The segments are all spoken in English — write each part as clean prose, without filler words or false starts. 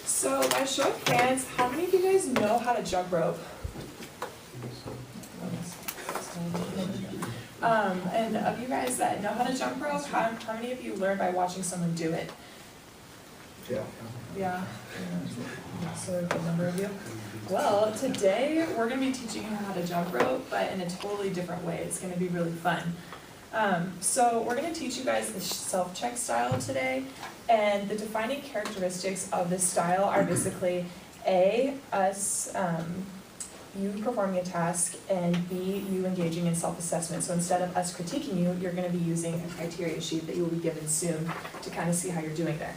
So by show of hands, how many of you guys know how to jump rope? And of you guys that know how to jump rope, how many of you learned by watching someone do it? Yeah. So a good number of you. Well, today we're going to be teaching you how to jump rope, but in a totally different way. It's going to be really fun. So we're going to teach you guys the self-check style today, and the defining characteristics of this style are basically A, us, you performing a task, and B, you engaging in self-assessment. So instead of us critiquing you, you're going to be using a criteria sheet that you will be given soon to kind of see how you're doing there.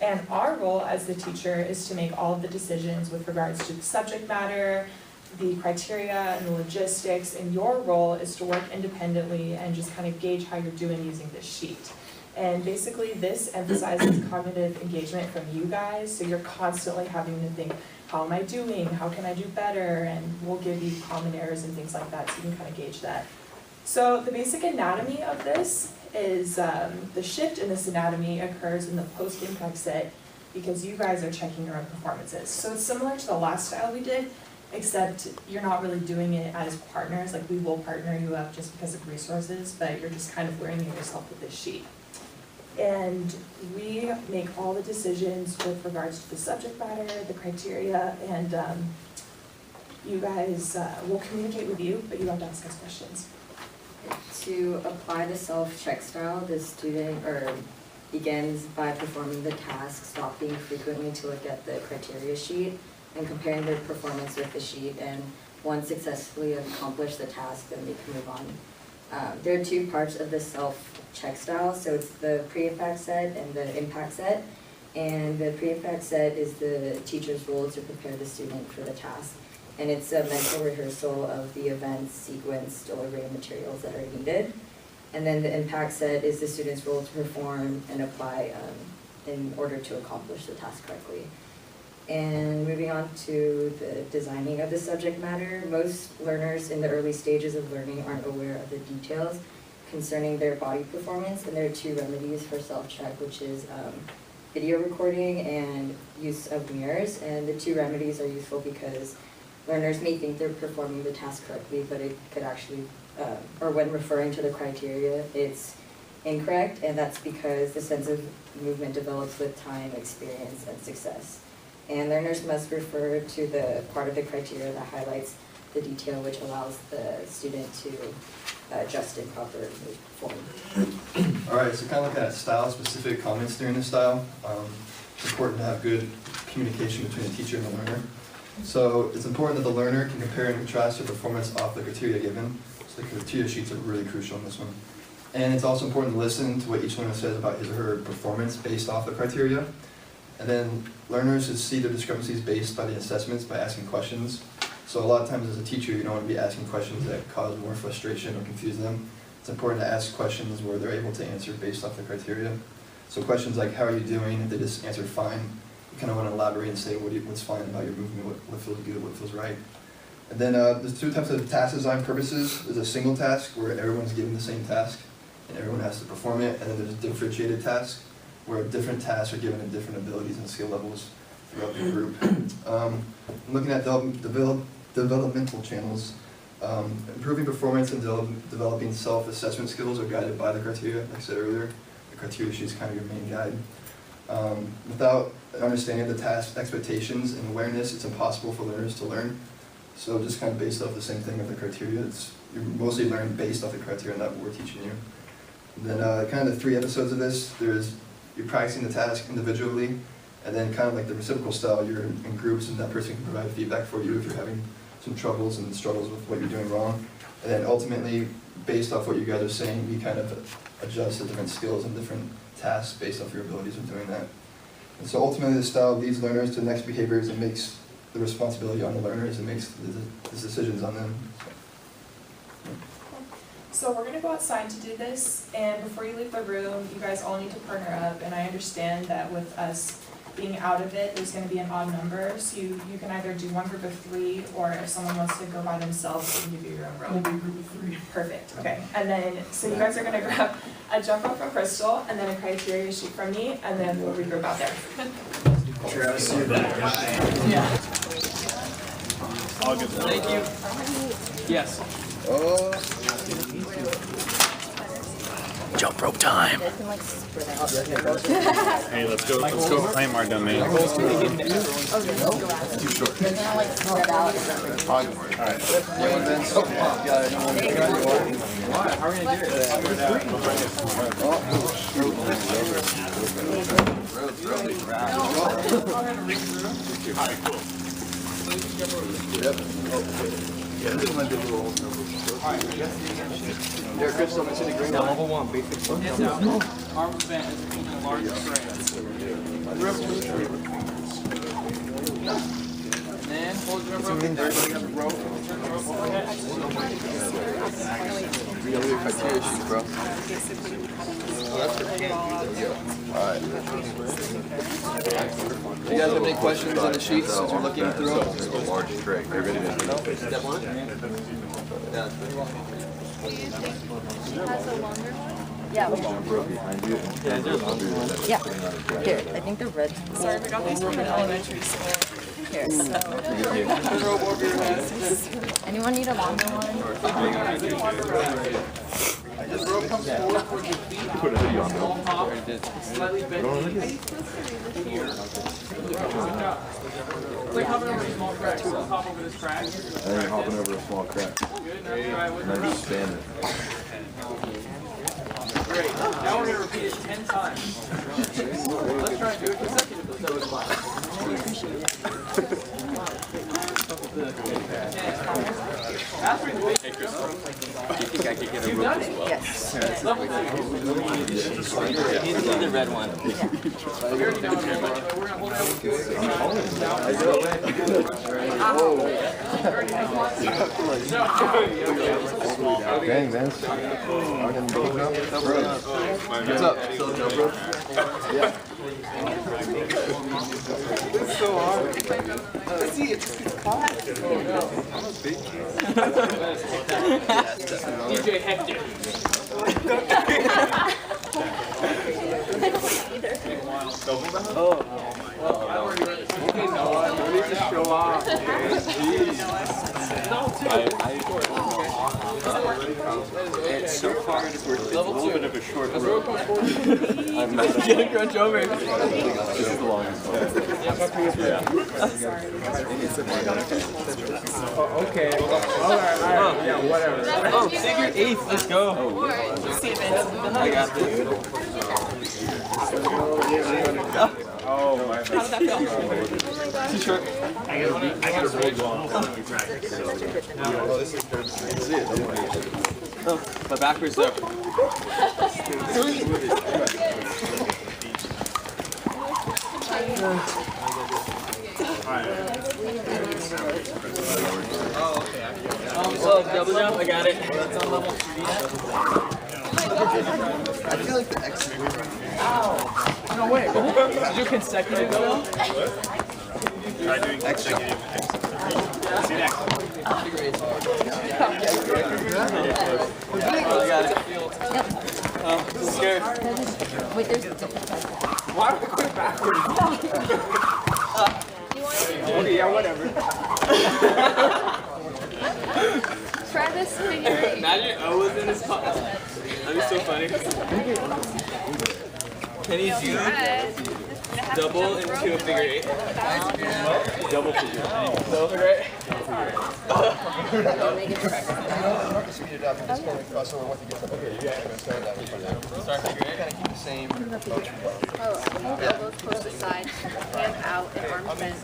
And our role as the teacher is to make all of the decisions with regards to the subject matter, the criteria, and the logistics, and your role is to work independently and just kind of gauge how you're doing using this sheet. And basically this emphasizes cognitive engagement from you guys, so you're constantly having to think, how am I doing? How can I do better? And we'll give you common errors and things like that so you can kind of gauge that. So the basic anatomy of this is the shift in this anatomy occurs in the post-impact set because you guys are checking your own performances. So it's similar to the last style we did, except you're not really doing it as partners. Like, we will partner you up just because of resources, but you're just kind of learning it yourself with this sheet. And we make all the decisions with regards to the subject matter, the criteria, and you guys will communicate with you, but you have to ask us questions. To apply the self-check style, the student begins by performing the task, stopping frequently to look at the criteria sheet and comparing their performance with the sheet, and once successfully accomplish the task, then they can move on. There are two parts of the self-check style, so it's the pre-impact set and the impact set. And the pre-impact set is the teacher's role to prepare the student for the task. And it's a mental rehearsal of the events, sequence, delivery of materials that are needed. And then the impact set is the student's role to perform and apply in order to accomplish the task correctly. And moving on to the designing of the subject matter, most learners in the early stages of learning aren't aware of the details concerning their body performance, and there are two remedies for self-check, which is video recording and use of mirrors. And the two remedies are useful because learners may think they're performing the task correctly, but it could actually, or when referring to the criteria, it's incorrect, and that's because the sense of movement develops with time, experience, and success. And learners must refer to the part of the criteria that highlights the detail which allows the student to adjust in proper form. All right, so kind of looking at style-specific comments during the style. It's important to have good communication between the teacher and the learner. So it's important that the learner can compare and contrast their performance off the criteria given. So the criteria sheets are really crucial in this one. And it's also important to listen to what each learner says about his or her performance based off the criteria. And then learners should see the discrepancies based by the assessments by asking questions. So a lot of times as a teacher, you don't want to be asking questions that cause more frustration or confuse them. It's important to ask questions where they're able to answer based off the criteria. So questions like, how are you doing? If they just answered fine, you kind of want to elaborate and say what's fine about your movement, what feels good, what feels right. And then there's two types of task design purposes. There's a single task where everyone's given the same task and everyone has to perform it. And then there's a differentiated task where different tasks are given at different abilities and skill levels throughout the group. Looking at developmental channels, improving performance and developing self-assessment skills are guided by the criteria. Like I said earlier, the criteria sheet is kind of your main guide. Without understanding the task expectations and awareness, it's impossible for learners to learn. So just kind of based off the same thing with the criteria, you mostly learn based off the criteria, not what we're teaching you. And then kind of the 3 episodes of this, you're practicing the task individually, and then kind of like the reciprocal style, you're in groups and that person can provide feedback for you if you're having some troubles and struggles with what you're doing wrong. And then ultimately, based off what you guys are saying, we kind of adjust the different skills and different tasks based off your abilities of doing that. And so ultimately the style leads learners to the next behaviors and makes the responsibility on the learners and makes the decisions on them. So we're going to go outside to do this, and before you leave the room, you guys all need to partner up, and I understand that with us being out of it, there's going to be an odd number, so you can either do one group of 3, or if someone wants to go by themselves, you can give you your own rope. We'll be group of 3. Perfect, okay. And then, so you guys are going to grab a jump rope from Crystal, and then a criteria sheet from me, and then we'll regroup out there. All good. Thank you. Yes. Jump rope time. Hey, let's go claim our domain. Too short. Level 1, basic. Arms bent as between the largest strength. And then hold your rope. Everybody got the rope. Turn the rope overhead. You guys have any questions on the sheets as you're looking through them? There's a large tray. Everybody does. Step one? Has a longer one? Yeah. Yeah. Here, I think the red. Sorry, we got these from an elementary school. Here. Rope over your head. Anyone need a longer one? This rope comes forward towards your feet. Put a video on Small top. Slightly bent. Here. It's like hovering over a small crack. So hop over this crack. And then you're hopping over a small crack. Good. Now try with And the then rope. just standing. Great. Now we're going to repeat it 10 times. Let's try and do it consecutively. So it's fine. After the basic jump rope, you've done it. Yes. Level 2. The red one. We already know it, but we're going to hold it down. Dang, Vince. What's up? Still jump rope? Yeah. It's so hard. See, it's DJ Hector. Okay, Noah, you need to show off. It's so hard if we're a little bit of a short rope. I'm not gonna crunch over. This is the longest one. Okay. Alright, yeah, whatever. Oh, figure eighth, let's go. I got this. Oh my How did that feel? Too short. I got a roll on. Oh, but backwards though. Oh, double jump, I got it. That's on level 3. I feel like the X. No way. Did you consecutive though? Try doing consecutive. I got it. Oh, scared. Wait, there's. Why am I going backwards? Okay, yeah, whatever. Try this figure eight. Imagine O was in his pocket. That'd be so funny. Can you do double into a figure eight? Double figure. Double figure eight? Speed it up and just kind of cross over what you get. Okay, yeah. Start figure eight. Kind of keep the same motion. Oh, elbows close to side, hand out, and arms bent.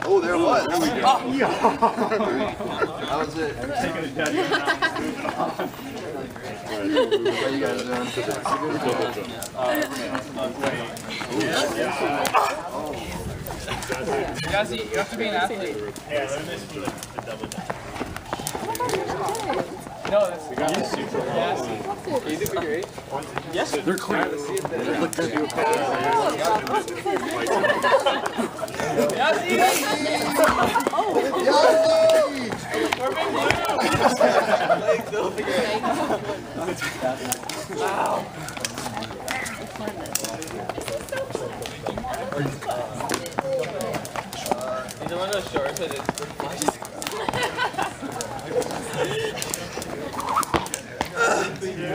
Oh, there it was. There we go. That was it. How you guys doing? Jazzy, you have to be an athlete. No, that's the guy. Yes. Can you do figure eight? Yes. They're clear. Let's see if We're being blue. Like, go figure it out. Wow. These are one of those shorts that it's reflective.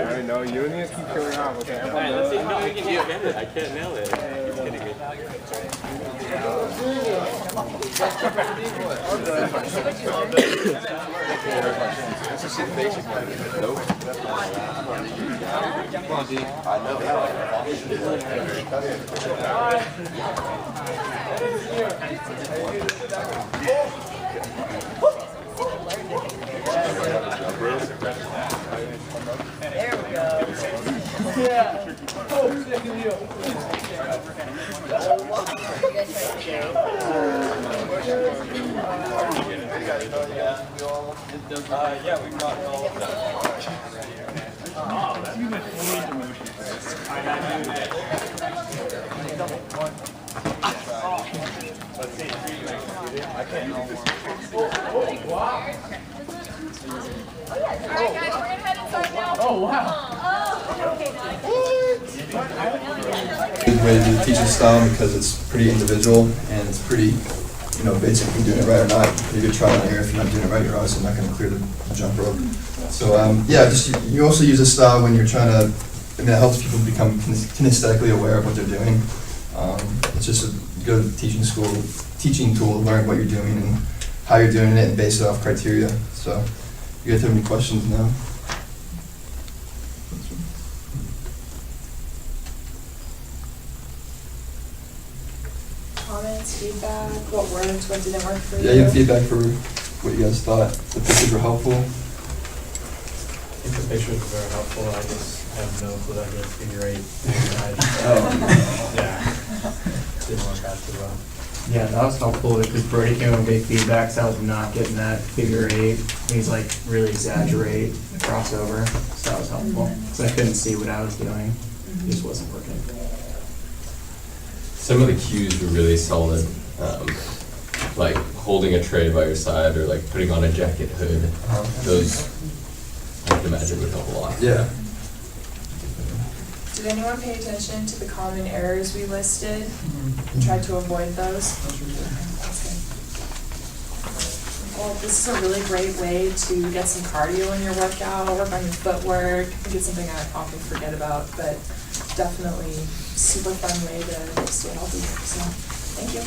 I know, you and me keep killing off, okay? Alright, let's see how we can do it. I can't nail it. You're kidding me. That's just the basic one. Nope. Come on, D. I There we go. Yeah. Oh, second deal. Yeah, we brought all of that. Alright guys, we're gonna head inside now. Oh, wow. Good way to do the teaching style because it's pretty individual and it's pretty, basic if you're doing it right or not. Pretty good trial and error. If you're not doing it right, you're obviously not going to clear the jump rope. So you also use this style when you're trying to, it helps people become kinesthetically aware of what they're doing. It's just a good teaching tool to learn what you're doing and how you're doing it and base it off criteria. So you guys have any questions now? Comments, feedback, what worked, what didn't work for you? Yeah, you have feedback for what you guys thought. The pictures were helpful. I think the pictures were very helpful. I just have no clue how to figure eight. Yeah. Didn't work out too well. Yeah, that was helpful because Brody came with big feedback, so I was not getting that figure eight. He's like really exaggerate the crossover, so that was helpful. So I couldn't see what I was doing. It just wasn't working. Some of the cues were really solid, like holding a tray by your side or like putting on a jacket hood. Those, I can imagine, would help a lot. Yeah. Did anyone pay attention to the common errors we listed and tried to avoid those? Well, this is a really great way to get some cardio in your workout, work on your footwork. I think it's something I often forget about, but definitely super fun way to stay healthy. So, thank you.